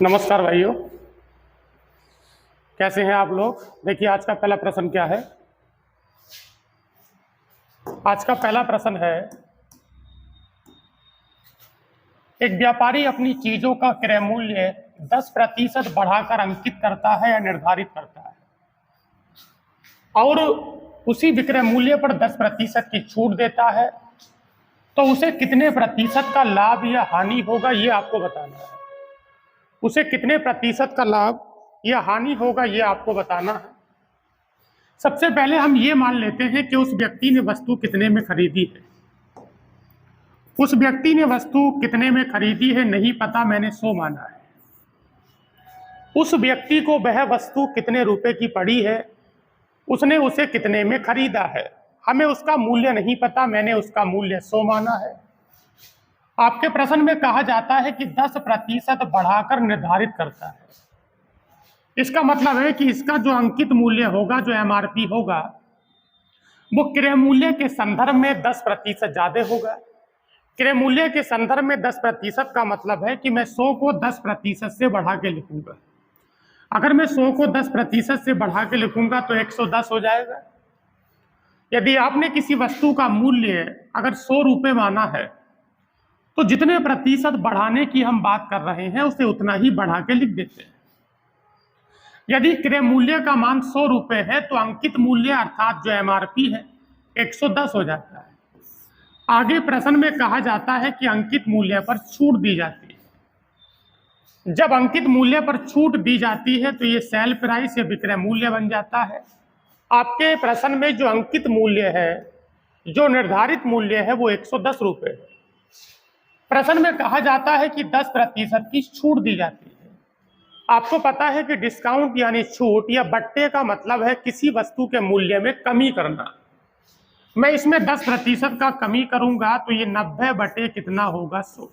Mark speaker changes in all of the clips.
Speaker 1: नमस्कार भाइयों, कैसे हैं आप लोग। देखिए आज का पहला प्रश्न क्या है। आज का पहला प्रश्न है, एक व्यापारी अपनी चीजों का क्रय मूल्य 10% बढ़ाकर अंकित करता है या निर्धारित करता है और उसी विक्रय मूल्य पर 10% की छूट देता है, तो उसे कितने प्रतिशत का लाभ या हानि होगा ये आपको बताना है। उसे कितने प्रतिशत का लाभ या हानि होगा ये आपको बताना है। सबसे पहले हम ये मान लेते हैं कि उस व्यक्ति ने वस्तु कितने में खरीदी है। उस व्यक्ति ने वस्तु कितने में खरीदी है नहीं पता, मैंने 100 माना है। उस व्यक्ति को वह वस्तु कितने रुपए की पड़ी है, उसने उसे कितने में खरीदा है, हमें उसका मूल्य नहीं पता, मैंने उसका मूल्य 100 माना है। आपके प्रश्न में कहा जाता है कि 10% बढ़ाकर निर्धारित करता है। इसका मतलब है कि इसका जो अंकित मूल्य होगा, जो एमआरपी होगा, वो क्रय मूल्य के संदर्भ में 10% ज्यादा होगा। क्रय मूल्य के संदर्भ में 10% का मतलब है कि मैं 100 को 10% से बढ़ा के लिखूंगा। अगर मैं 100 को 10% से बढ़ा के लिखूंगा तो 110 हो जाएगा। यदि आपने किसी वस्तु का मूल्य अगर 100 रुपये माना है तो जितने प्रतिशत बढ़ाने की हम बात कर रहे हैं उसे उतना ही बढ़ा के लिख देते हैं। यदि क्रय मूल्य का मान 100 रुपये है तो अंकित मूल्य अर्थात जो एमआरपी है 110 हो जाता है। आगे प्रश्न में कहा जाता है कि अंकित मूल्य पर छूट दी जाती है। जब अंकित मूल्य पर छूट दी जाती है तो ये सेल प्राइस या विक्रय मूल्य बन जाता है। आपके प्रश्न में जो अंकित मूल्य है, जो निर्धारित मूल्य है, वो 110 रुपये है। प्रश्न में कहा जाता है कि 10% की छूट दी जाती है। आपको पता है कि डिस्काउंट यानी छूट या बट्टे का मतलब है किसी वस्तु के मूल्य में कमी करना। मैं इसमें 10% का कमी करूंगा तो ये 90 बटे कितना होगा, 100।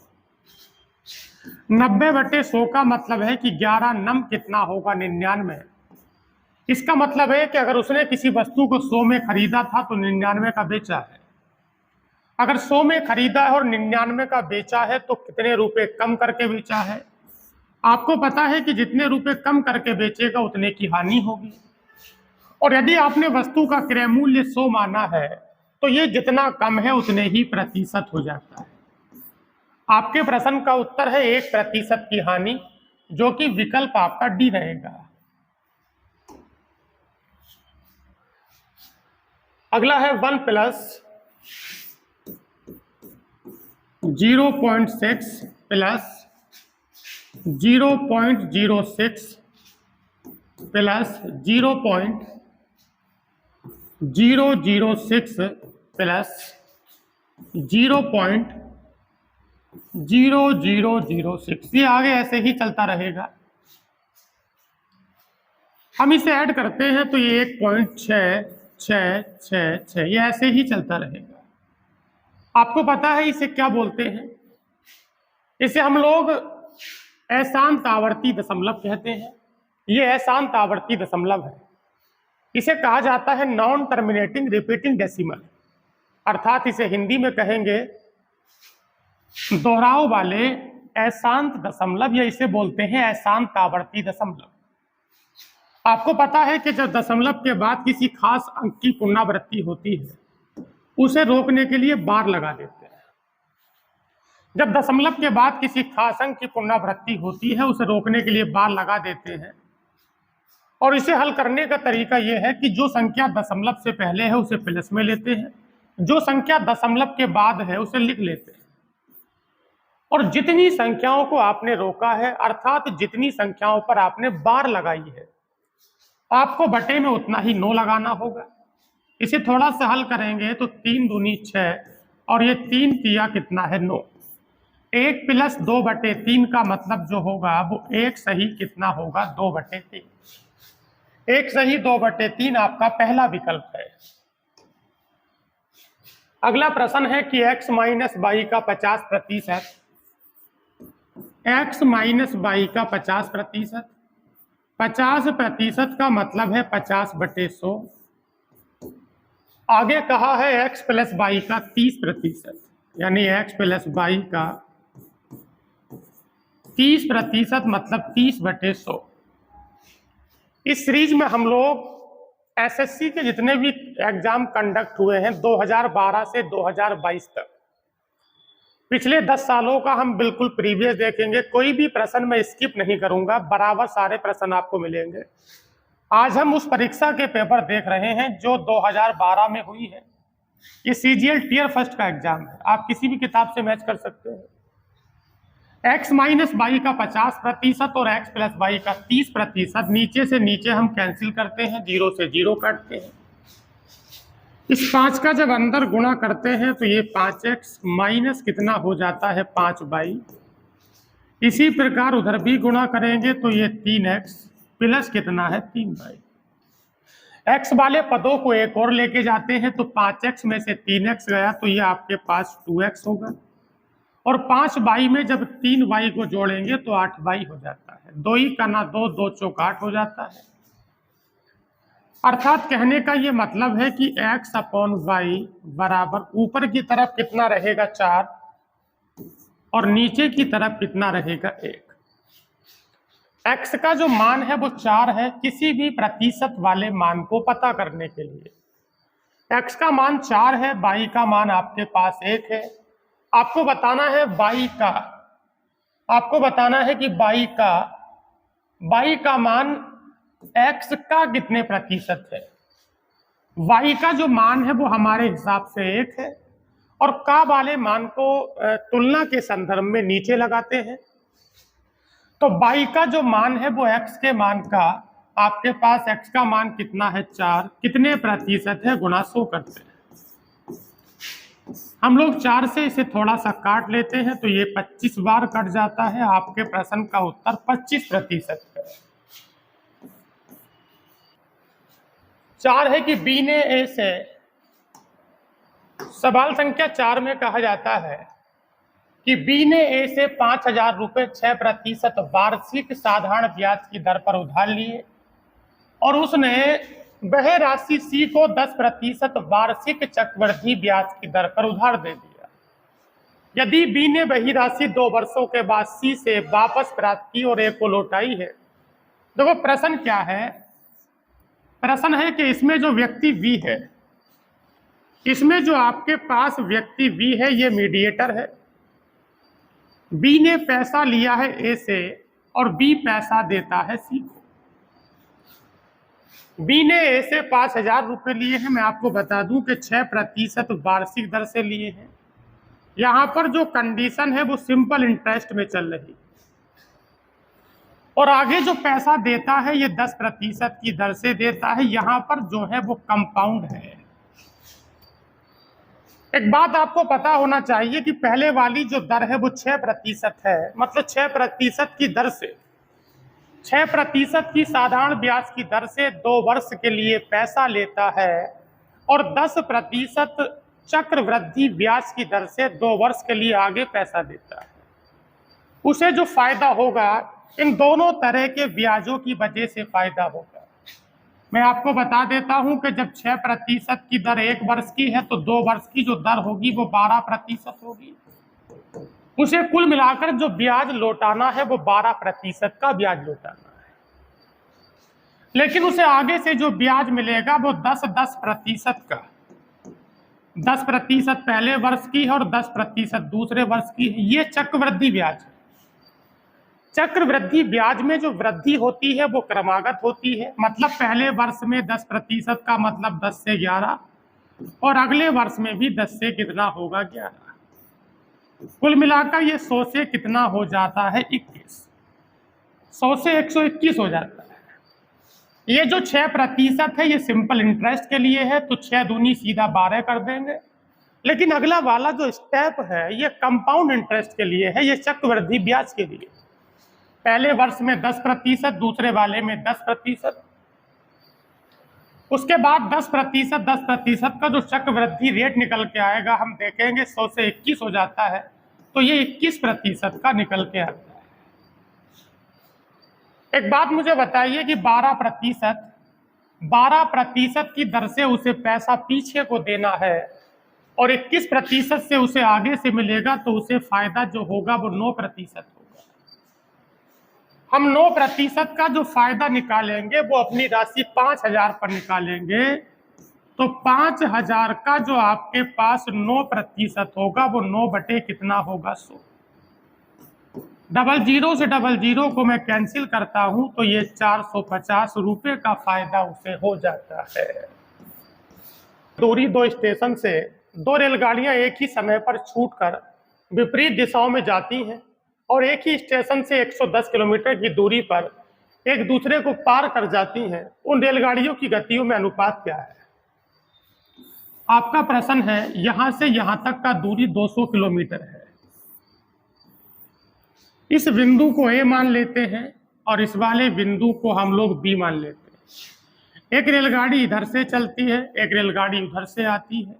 Speaker 1: 90 बटे 100 का मतलब है कि 11 नम कितना होगा, 99। इसका मतलब है कि अगर उसने किसी वस्तु को 100 में खरीदा था तो 99 का बेचा है। अगर 100 में खरीदा है और 99 का बेचा है तो कितने रुपए कम करके बेचा है। आपको पता है कि जितने रुपए कम करके बेचेगा उतने की हानि होगी। और यदि आपने वस्तु का क्रय मूल्य 100 माना है तो ये जितना कम है उतने ही प्रतिशत हो जाता है। आपके प्रश्न का उत्तर है 1% की हानि, जो कि विकल्प आपका डी रहेगा। अगला है 1 प्लस 0.6 प्लस 0.06 प्लस 0.006 प्लस 0.0006। ये आगे ऐसे ही चलता रहेगा। हम इसे ऐड करते हैं तो ये 1.6666 ये ऐसे ही चलता रहेगा। आपको पता है इसे क्या बोलते हैं? इसे हम लोग अशांत आवर्ती दशमलव कहते हैं। ये अशांत आवर्ती दशमलव है। इसे कहा जाता है नॉन टर्मिनेटिंग रिपीटिंग डेसिमल, अर्थात इसे हिंदी में कहेंगे दोहराव वाले अशांत दशमलव, या इसे बोलते हैं अशांत आवर्ती दशमलव। आपको पता है कि जब दशमलव के बाद किसी खास अंक की पुनरावृत्ति होती है उसे रोकने के लिए बार लगा देते हैं। जब दशमलव के बाद किसी खास अंक की पुनरावृत्ति होती है उसे रोकने के लिए बार लगा देते हैं। और इसे हल करने का तरीका यह है कि जो संख्या दशमलव से पहले है उसे प्लस में लेते हैं, जो संख्या दशमलव के बाद है उसे लिख लेते हैं। और जितनी संख्याओं को आपने रोका है, अर्थात जितनी संख्याओं पर आपने बार लगाई है, आपको बटे में उतना ही 9 लगाना होगा। इसे थोड़ा सा हल करेंगे तो 3 दूनी 6 और ये 3 तिया कितना है, 9। 1 प्लस 2/3 का मतलब जो होगा वो 1 सही कितना होगा, 2/3। 1 सही 2/3 आपका पहला विकल्प है। अगला प्रश्न है कि x माइनस वाई का 50%, x माइनस वाई का 50%, 50% का मतलब है 50/100। आगे कहा है x प्लस वाई का 30%, यानी x प्लस वाई का 30% मतलब 30/100। इस सीरीज में हम लोग एसएससी के जितने भी एग्जाम कंडक्ट हुए हैं 2012 से 2022 तक, पिछले 10 सालों का हम बिल्कुल प्रीवियस देखेंगे। कोई भी प्रश्न मैं स्किप नहीं करूंगा, बराबर सारे प्रश्न आपको मिलेंगे। आज हम उस परीक्षा के पेपर देख रहे हैं जो 2012 में हुई है। ये सीजीएल टियर फर्स्ट का एग्जाम है, आप किसी भी किताब से मैच कर सकते हैं। x माइनस वाई का 50% और x प्लस वाई का 30%, नीचे से नीचे हम कैंसिल करते हैं, 0 से 0 काटते हैं। इस 5 का जब अंदर गुणा करते हैं तो ये 5x माइनस कितना हो जाता है 5y। इसी प्रकार उधर भी गुणा करेंगे तो ये 3x प्लस कितना है 3y। x वाले पदों को एक और लेके जाते हैं तो 5x में से 3x गया तो ये आपके पास 2x होगा, और 5y में जब 3y को जोड़ेंगे तो 8y हो जाता है। 2 ही का ना 2, 2 चौक 8 हो जाता है। अर्थात कहने का ये मतलब है कि x अपॉन वाई बराबर ऊपर की तरफ कितना रहेगा 4 और नीचे की तरफ कितना रहेगा 1। x का जो मान है वो 4 है। किसी भी प्रतिशत वाले मान को पता करने के लिए x का मान 4 है, y का मान आपके पास 1 है। आपको बताना है y का, आपको बताना है कि y का मान x का कितने प्रतिशत है। y का जो मान है वो हमारे हिसाब से 1 है, और का वाले मान को तुलना के संदर्भ में नीचे लगाते हैं। तो y का जो मान है वो x के मान का, आपके पास x का मान कितना है 4, कितने प्रतिशत है गुणा 100 करते हैं। हम लोग 4 से इसे थोड़ा सा काट लेते हैं तो ये 25 बार कट जाता है। आपके प्रश्न का उत्तर 25% है। 4 है कि बी ने ए से, सवाल संख्या 4 में कहा जाता है कि बी ने ए से 5,000 रुपए 6% वार्षिक साधारण ब्याज की दर पर उधार लिए, और उसने वह राशि सी को 10% वार्षिक चक्रवृद्धि ब्याज की दर पर उधार दे दिया। यदि बी ने वही राशि 2 वर्षों के बाद सी से वापस प्राप्त की और ए को लौटाई है। देखो प्रश्न क्या है, प्रश्न है कि इसमें जो व्यक्ति बी है, इसमें जो आपके पास व्यक्ति बी है ये मीडिएटर है। बी ने पैसा लिया है ए से और बी पैसा देता है सी को। बी ने ए से 5,000 रुपए लिए हैं। मैं आपको बता दूं कि 6% वार्षिक दर से लिए हैं। यहां पर जो कंडीशन है वो सिंपल इंटरेस्ट में चल रही, और आगे जो पैसा देता है ये 10% की दर से देता है। यहां पर जो है वो कंपाउंड है। एक बात आपको पता होना चाहिए कि पहले वाली जो दर है वो 6% है, मतलब 6% की दर से, 6% की साधारण ब्याज की दर से 2 वर्ष के लिए पैसा लेता है, और 10% चक्रवृद्धि ब्याज की दर से 2 वर्ष के लिए आगे पैसा देता है। उसे जो फायदा होगा इन दोनों तरह के ब्याजों की वजह से फायदा होगा। मैं आपको बता देता हूं कि जब 6% की दर 1 वर्ष की है तो 2 वर्ष की जो दर होगी वो 12% होगी। उसे कुल मिलाकर जो ब्याज लौटाना है वो 12% का ब्याज लौटाना है, लेकिन उसे आगे से जो ब्याज मिलेगा वो 10% का, 10% पहले वर्ष की है और 10% दूसरे वर्ष की है। ये चक्रवृद्धि ब्याज है। चक्रवृद्धि ब्याज में जो वृद्धि होती है वो क्रमागत होती है, मतलब पहले वर्ष में 10% का मतलब 10 से 11, और अगले वर्ष में भी 10 से कितना होगा 11। कुल मिलाकर ये 100 से कितना हो जाता है 21, 100 से 121 हो जाता है। ये जो 6% है ये सिंपल इंटरेस्ट के लिए है, तो 6 दूनी सीधा 12 कर देंगे। लेकिन अगला वाला जो स्टेप है ये कंपाउंड इंटरेस्ट के लिए है, ये चक्रवृद्धि ब्याज के लिए। पहले वर्ष में 10%, दूसरे वाले में 10%, उसके बाद 10% का जो चक्रवृद्धि रेट निकल के आएगा हम देखेंगे 100 से 21 हो जाता है, तो ये 21% का निकल के आता है। एक बात मुझे बताइए कि 12% की दर से उसे पैसा पीछे को देना है, और 21% से उसे आगे से मिलेगा, तो उसे फायदा जो होगा वो 9% होगा। हम 9% का जो फायदा निकालेंगे वो अपनी राशि 5,000 पर निकालेंगे, तो 5,000 का जो आपके पास 9% होगा वो 9 बटे कितना होगा 100। 00 से 00 को मैं कैंसिल करता हूं तो ये 450 रुपए का फायदा उसे हो जाता है। दूरी 2 स्टेशन से 2 रेलगाड़ियां एक ही समय पर छूटकर विपरीत दिशाओं में जाती हैं और एक ही स्टेशन से 110 किलोमीटर की दूरी पर एक दूसरे को पार कर जाती हैं। उन रेलगाड़ियों की गतियों में अनुपात क्या है? आपका प्रश्न है, यहां से यहां तक का दूरी 200 किलोमीटर है। इस बिंदु को ए मान लेते हैं और इस वाले बिंदु को हम लोग बी मान लेते हैं। एक रेलगाड़ी इधर से चलती है, एक रेलगाड़ी उधर से आती है।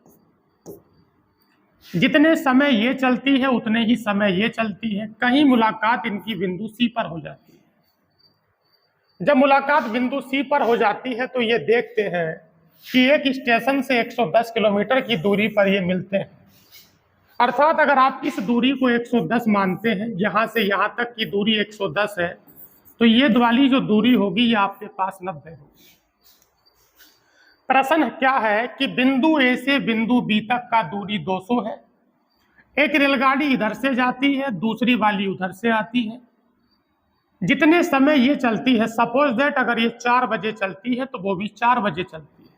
Speaker 1: जितने समय ये चलती है उतने ही समय ये चलती है। कहीं मुलाकात इनकी बिंदु सी पर हो जाती है। जब मुलाकात बिंदु सी पर हो जाती है तो ये देखते हैं कि एक स्टेशन से 110 किलोमीटर की दूरी पर ये मिलते हैं। अर्थात अगर आप इस दूरी को 110 मानते हैं, यहां से यहां तक की दूरी 110 है, तो ये वाली जो दूरी होगी ये आपके पास 90 होगी। प्रश्न क्या है कि बिंदु ए से बिंदु बी तक का दूरी 200 है। एक रेलगाड़ी इधर से जाती है, दूसरी वाली उधर से आती है। जितने समय ये चलती है, सपोज दैट अगर ये 4 बजे चलती है तो वो भी 4 बजे चलती है।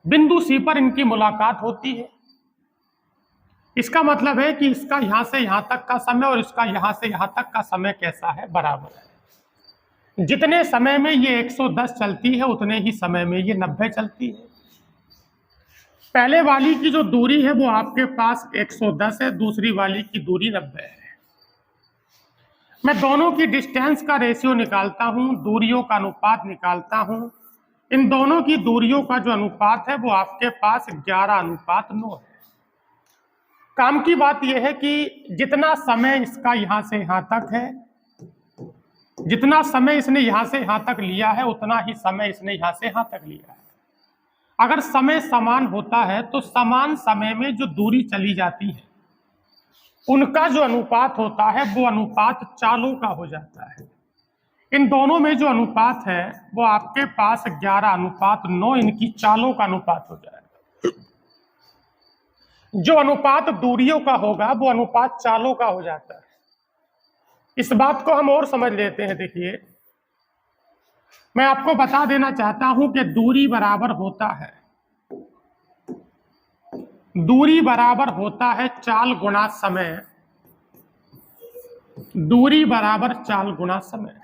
Speaker 1: बिंदु सी पर इनकी मुलाकात होती है। इसका मतलब है कि इसका यहां से यहां तक का समय और इसका यहां से यहां तक का समय कैसा है? बराबर है। जितने समय में ये 110 चलती है उतने ही समय में ये 90 चलती है। पहले वाली की जो दूरी है वो आपके पास 110 है, दूसरी वाली की दूरी 90 है। मैं दोनों की डिस्टेंस का रेशियो निकालता हूं, दूरियों का अनुपात निकालता हूं। इन दोनों की दूरियों का जो अनुपात है वो आपके पास 11:9 है। काम की बात यह है कि जितना समय इसका यहां से यहां तक है, जितना समय इसने यहां से यहां तक लिया है उतना ही समय इसने यहां से यहां तक लिया है। अगर समय समान होता है तो समान समय में जो दूरी चली जाती है उनका जो अनुपात होता है वो अनुपात चालों का हो जाता है। इन दोनों में जो अनुपात है वो आपके पास 11:9 इनकी चालों का अनुपात हो जाएगा। जो अनुपात दूरियों का होगा वो अनुपात चालों का हो जाता है। इस बात को हम और समझ लेते हैं। देखिए, मैं आपको बता देना चाहता हूं कि दूरी बराबर होता है चाल गुणा समय। दूरी बराबर चाल गुणा समय।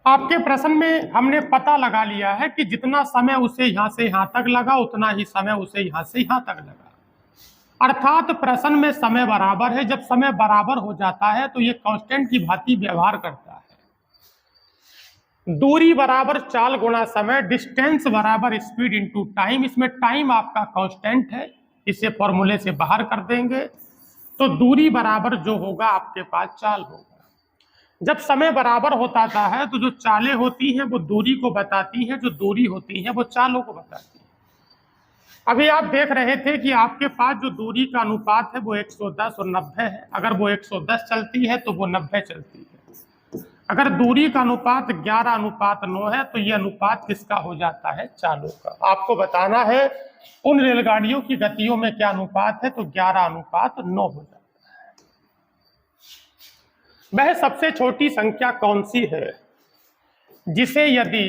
Speaker 1: आपके प्रश्न में हमने पता लगा लिया है कि जितना समय उसे यहां से यहां तक लगा उतना ही समय उसे यहां से यहां तक लगा। अर्थात प्रश्न में समय बराबर है। जब समय बराबर हो जाता है तो ये कांस्टेंट की भांति व्यवहार करता है। दूरी बराबर चाल गुणा समय, डिस्टेंस बराबर स्पीड इनटू टाइम। इसमें टाइम आपका कांस्टेंट है, इसे फॉर्मूले से बाहर कर देंगे तो दूरी बराबर जो होगा आपके पास चाल होगा। जब समय बराबर होता है तो जो चालें होती हैं वो दूरी को बताती हैं, जो दूरी होती है वो चालों को बताती है। अभी आप देख रहे थे कि आपके पास जो दूरी का अनुपात है वो 110 और 90 है। अगर वो 110 चलती है तो वो 90 चलती है। अगर दूरी का अनुपात 11:9 है तो ये अनुपात किसका हो जाता है? चालों का। आपको बताना है उन रेलगाड़ियों की गतियों में क्या अनुपात है, तो 11:9 हो जाता है। वह सबसे छोटी संख्या कौन सी है जिसे यदि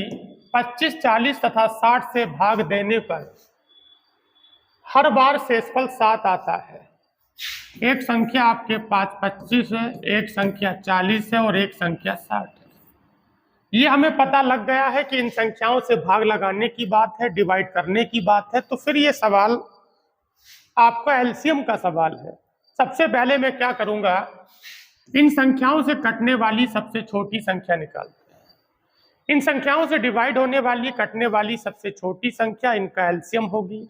Speaker 1: 25, 40 तथा 60 से भाग देने पर हर बार शेषफल 7 आता है? एक संख्या आपके पास 25 है, एक संख्या 40 है और एक संख्या 60 है। ये हमें पता लग गया है कि इन संख्याओं से भाग लगाने की बात है, डिवाइड करने की बात है। तो फिर ये सवाल आपका एलसीएम का सवाल है। सबसे पहले मैं क्या करूंगा, इन संख्याओं से कटने वाली सबसे छोटी संख्या निकालते हैं। इन संख्याओं से डिवाइड होने वाली, कटने वाली सबसे छोटी संख्या इनका एलसीएम होगी।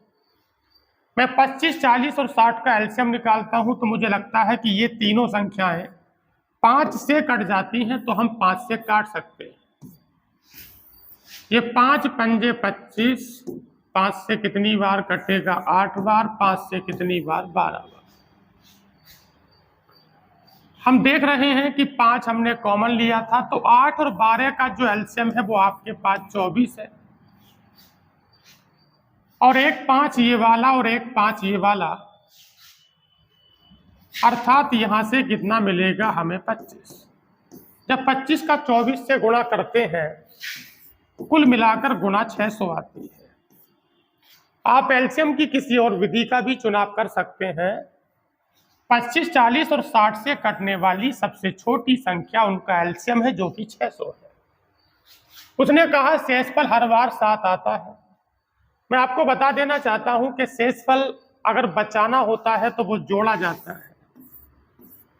Speaker 1: मैं 25, 40 और 60 का एलसीएम निकालता हूं तो मुझे लगता है कि ये तीनों संख्याएं 5 से कट जाती हैं, तो हम 5 से काट सकते हैं। ये 5 पंजे 25, 5 से कितनी बार कटेगा? 8 बार। 5 से कितनी बार? 12 बार। हम देख रहे हैं कि 5 हमने कॉमन लिया था, तो 8 और 12 का जो एलसीएम है वो आपके पास 24 है, और एक 5 ये वाला और एक 5 ये वाला, अर्थात यहां से कितना मिलेगा हमें 25। जब 25 का 24 से गुणा करते हैं तो कुल मिलाकर गुणा 600 आती है। आप एलसीएम की किसी और विधि का भी चुनाव कर सकते हैं। 25, 40 और 60 से कटने वाली सबसे छोटी संख्या उनका एलसीएम है, जो कि 600 है। उसने कहा शेषफल हर बार 7 आता है। मैं आपको बता देना चाहता हूं कि शेषफल अगर बचाना होता है तो वो जोड़ा जाता है।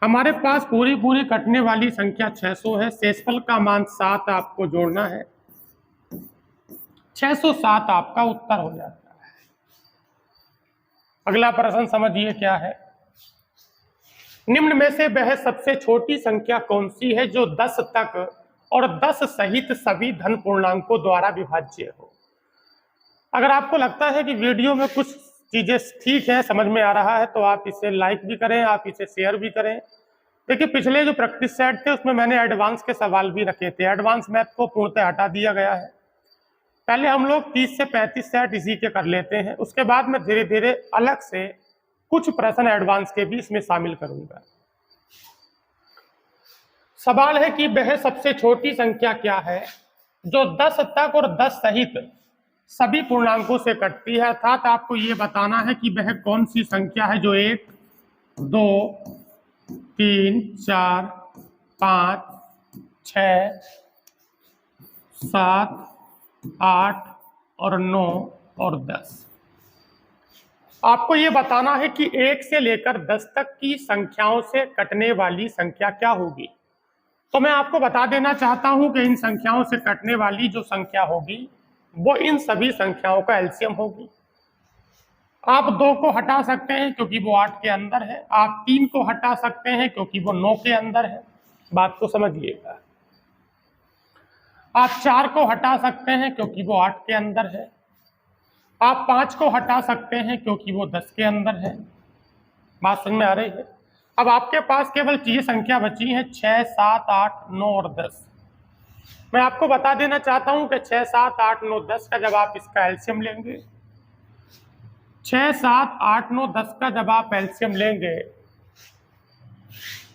Speaker 1: हमारे पास पूरी कटने वाली संख्या 600 है, शेषफल का मान 7 आपको जोड़ना है, 607 आपका उत्तर हो जाता है। अगला प्रश्न समझिए क्या है। निम्न में से वह सबसे छोटी संख्या कौन सी है जो 10 तक और 10 सहित सभी धन पूर्णांकों द्वारा विभाज्य हो। अगर आपको लगता है कि वीडियो में कुछ चीजें ठीक है, समझ में आ रहा है, तो आप इसे लाइक भी करें, आप इसे शेयर भी करें। देखिए पिछले जो प्रैक्टिस सेट थे उसमें मैंने एडवांस के सवाल भी रखे थे। एडवांस मैथ को पूर्णतः हटा दिया गया है। पहले हम लोग 30 से 35 सेट इसी के कर लेते हैं, उसके बाद मैं धीरे धीरे अलग से कुछ प्रश्न एडवांस के भी इसमें शामिल करूंगा। सवाल है कि वह सबसे छोटी संख्या क्या है जो 10 तक और 10 सहित सभी पूर्णांकों से कटती है, अर्थात आपको ये बताना है कि वह कौन सी संख्या है जो 1, 2, 3, 4, 5, 6, 7, 8 और 9 और 10। आपको ये बताना है कि 1 से लेकर 10 तक की संख्याओं से कटने वाली संख्या क्या होगी। तो मैं आपको बता देना चाहता हूं कि इन संख्याओं से कटने वाली जो संख्या होगी वो इन सभी संख्याओं का एलसीएम होगी। आप 2 को हटा सकते हैं क्योंकि वो 8 के अंदर है, आप 3 को हटा सकते हैं क्योंकि वो 9 के अंदर है। बात को समझिएगा। आप 4 को हटा सकते हैं क्योंकि वो 8 के अंदर है, आप 5 को हटा सकते हैं क्योंकि वो 10 के अंदर है। बात समझ में आ रही है। अब आपके पास केवल ये संख्या बची है 6, 7, 8, 9 और 10। मैं आपको बता देना चाहता हूं कि 6, 7, 8, 9, 10 का जब आप इसका एलसीएम लेंगे, 6, 7, 8, 9, 10 का जब आप एलसीएम लेंगे,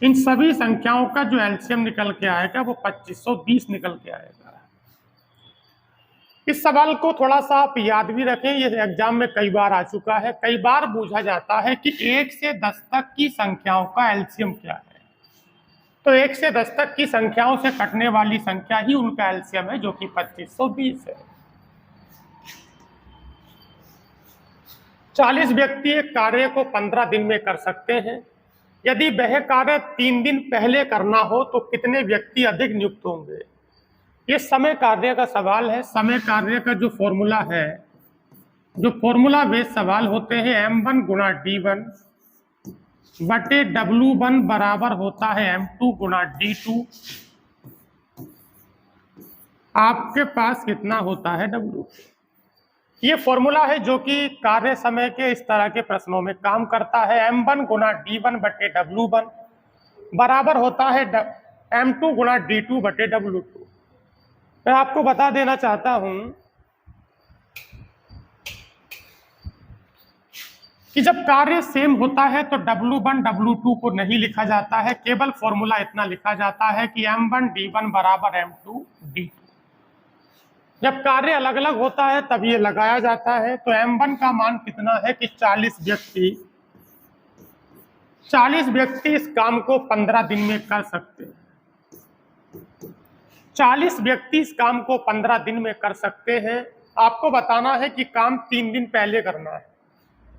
Speaker 1: इन सभी संख्याओं का जो एलसीएम निकल के आएगा वो 2520 निकल के आएगा। इस सवाल को थोड़ा सा आप याद भी रखें, ये एग्जाम में कई बार आ चुका है। कई बार पूछा जाता है कि 1 से 10 तक की संख्याओं का एलसीएम क्या है। तो 1 से 10 तक की संख्याओं से कटने वाली संख्या ही उनका एलसीएम है, जो कि 2520 है। 40 व्यक्ति एक कार्य को 15 दिन में कर सकते हैं। यदि वह कार्य 3 दिन पहले करना हो तो कितने व्यक्ति अधिक नियुक्त होंगे। ये समय कार्य का सवाल है। समय कार्य का जो फॉर्मूला है, जो फॉर्मूला बेस्ड सवाल होते हैं, m1 गुणा d1 बटे w1 बराबर होता है m2 गुणा d2। आपके पास कितना होता है w। ये फॉर्मूला है जो कि कार्य समय के इस तरह के प्रश्नों में काम करता है। m1 गुणा d1 बटे w1 बराबर होता है m2 गुणा d2 बटे w2। मैं आपको बता देना चाहता हूं कि जब कार्य सेम होता है तो W1 W2 को नहीं लिखा जाता है, केवल फॉर्मूला इतना लिखा जाता है कि M1 D1 बराबर M2 D2। जब कार्य अलग अलग होता है तब ये लगाया जाता है। तो M1 का मान कितना है कि 40 व्यक्ति इस काम को 15 दिन में कर सकते हैं। 40 व्यक्ति इस काम को 15 दिन में कर सकते हैं। आपको बताना है कि काम 3 दिन पहले करना है।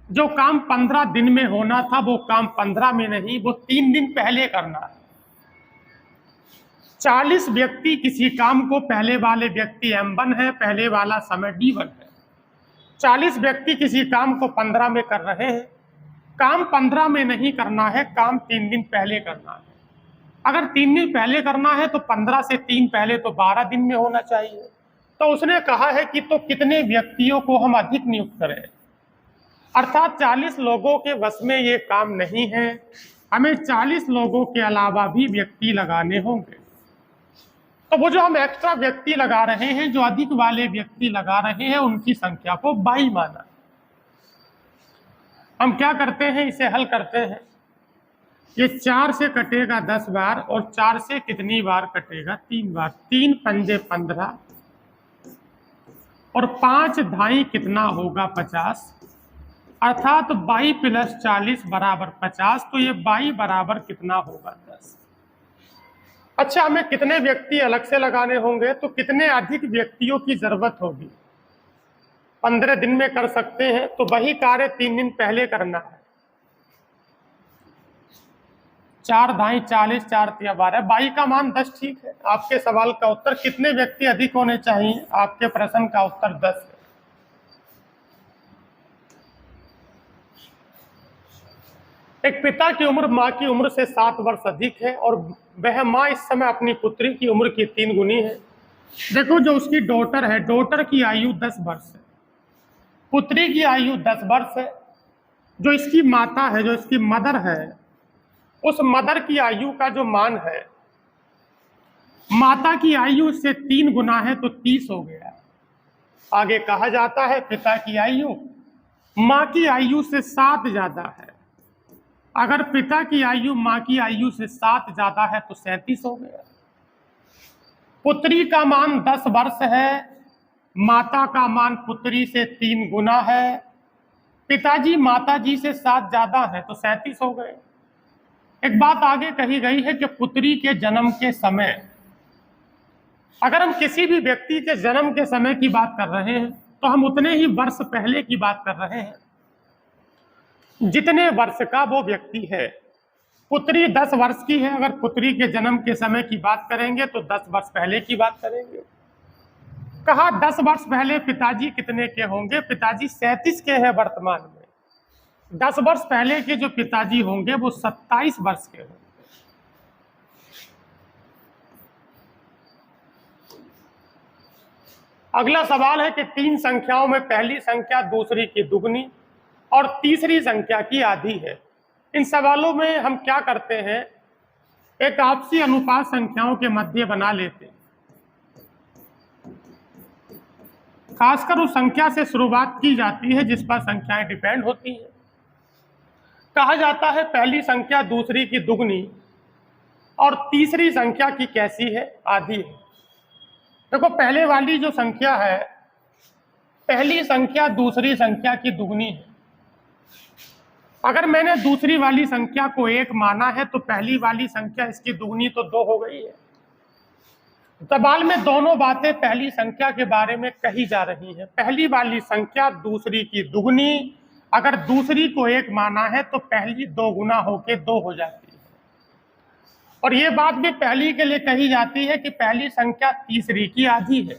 Speaker 1: जो काम 15 दिन में होना था वो काम 15 में नहीं, वो 3 दिन पहले करना है। 40 व्यक्ति किसी काम को, पहले वाले व्यक्ति M1 है, पहले वाला समय D1 है। 40 व्यक्ति किसी काम को 15 में कर रहे हैं। काम 15 में नहीं करना है, काम 3 दिन पहले करना है। अगर 3 दिन पहले करना है तो 15 से 3 पहले तो 12 दिन में होना चाहिए। तो उसने कहा है कि तो कितने व्यक्तियों को हम अधिक नियुक्त करें, अर्थात 40 लोगों के वश में ये काम नहीं है, हमें 40 लोगों के अलावा भी व्यक्ति लगाने होंगे। तो वो जो हम एक्स्ट्रा व्यक्ति लगा रहे हैं, जो अधिक वाले व्यक्ति लगा रहे हैं, उनकी संख्या को 22 माना। हम क्या करते हैं, इसे हल करते हैं। ये 4 से कटेगा 10 बार और 4 से कितनी बार कटेगा, 3 बार। 3 पंजे 15 और 5 ढाई कितना होगा, 50, अर्थात 22 प्लस 40 बराबर 50। तो ये 22 बराबर कितना होगा, 10। अच्छा, हमें कितने व्यक्ति अलग से लगाने होंगे, तो कितने अधिक व्यक्तियों की जरूरत होगी। 15 दिन में कर सकते हैं, तो वही कार्य 3 दिन पहले करना है। 4 ढाई 40, 4 तिया 12, 22 का मान 10 ठीक है। आपके सवाल का उत्तर कितने व्यक्ति अधिक होने चाहिए, आपके प्रश्न का उत्तर 10 है। एक पिता की उम्र माँ की उम्र से 7 वर्ष अधिक है और वह माँ इस समय अपनी पुत्री की उम्र की 3 गुनी है। देखो, जो उसकी डॉटर है, डॉटर की आयु 10 वर्ष है, पुत्री की आयु 10 वर्ष है। जो इसकी माता है, जो इसकी मदर है, उस मदर की आयु का जो मान है, माता की आयु से 3 गुना है, तो 30 हो गया। आगे कहा जाता है पिता की आयु माँ की आयु से 7 ज्यादा है। अगर पिता की आयु माँ की आयु से 7 ज्यादा है तो 37 हो गया। पुत्री का मान 10 वर्ष है, माता का मान पुत्री से 3 गुना है, पिताजी माताजी से 7 ज्यादा है, तो 37 हो गए। एक बात आगे कही गई है कि पुत्री के जन्म के समय, अगर हम किसी भी व्यक्ति के जन्म के समय की बात कर रहे हैं तो हम उतने ही वर्ष पहले की बात कर रहे हैं जितने वर्ष का वो व्यक्ति है। पुत्री 10 वर्ष की है, अगर पुत्री के जन्म के समय की बात करेंगे तो 10 वर्ष पहले की बात करेंगे। कहा 10 वर्ष पहले पिताजी कितने के होंगे, पिताजी 37 के हैं वर्तमान में। 10 वर्ष पहले के जो पिताजी होंगे वो 27 वर्ष के होंगे। अगला सवाल है कि 3 संख्याओं में पहली संख्या दूसरी की दुगनी और तीसरी संख्या की आधी है। इन सवालों में हम क्या करते हैं, एक आपसी अनुपात संख्याओं के मध्य बना लेते हैं। खासकर उस संख्या से शुरुआत की जाती है जिस पर संख्याएं डिपेंड होती हैं। कहा जाता है पहली संख्या दूसरी की दुगनी और तीसरी संख्या की कैसी है, आधी है। देखो, पहले वाली जो संख्या है, पहली संख्या दूसरी संख्या की दुगनी है। अगर मैंने दूसरी वाली संख्या को 1 माना है तो पहली वाली संख्या इसकी दुगनी तो 2 हो गई है। सवाल में दोनों बातें पहली संख्या के बारे में कही जा रही हैं। पहली वाली संख्या दूसरी की दुगनी, अगर दूसरी को 1 माना है तो पहली 2 गुना होके 2 हो जाती है। और ये बात भी पहली के लिए कही जाती है कि पहली संख्या तीसरी की आधी है।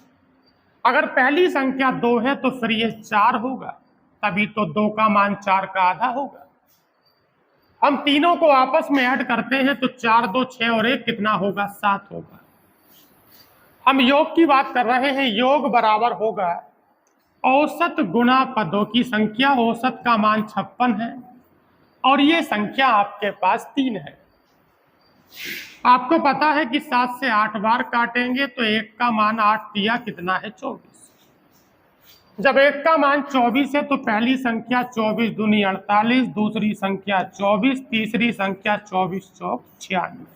Speaker 1: अगर पहली संख्या 2 है तो फिर ये 4 होगा, तभी तो 2 का मान 4 का आधा होगा। हम तीनों को आपस में ऐड करते हैं तो 4 2 6 और 1 कितना होगा, 7 होगा। हम योग की बात कर रहे हैं, योग बराबर होगा औसत गुणा पदों की संख्या। औसत का मान 56 है और ये संख्या आपके पास 3 है। आपको पता है कि 7 से 8 बार काटेंगे तो 1 का मान 8 दिया कितना है, 24। जब 1 का मान 24 है तो पहली संख्या 24 दूनी 48, दूसरी संख्या 24, तीसरी संख्या 24 चौक 96।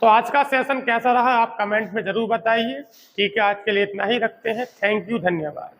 Speaker 1: तो आज का सेशन कैसा रहा आप कमेंट में जरूर बताइए। ठीक है, आज के लिए इतना ही रखते हैं। थैंक यू, धन्यवाद।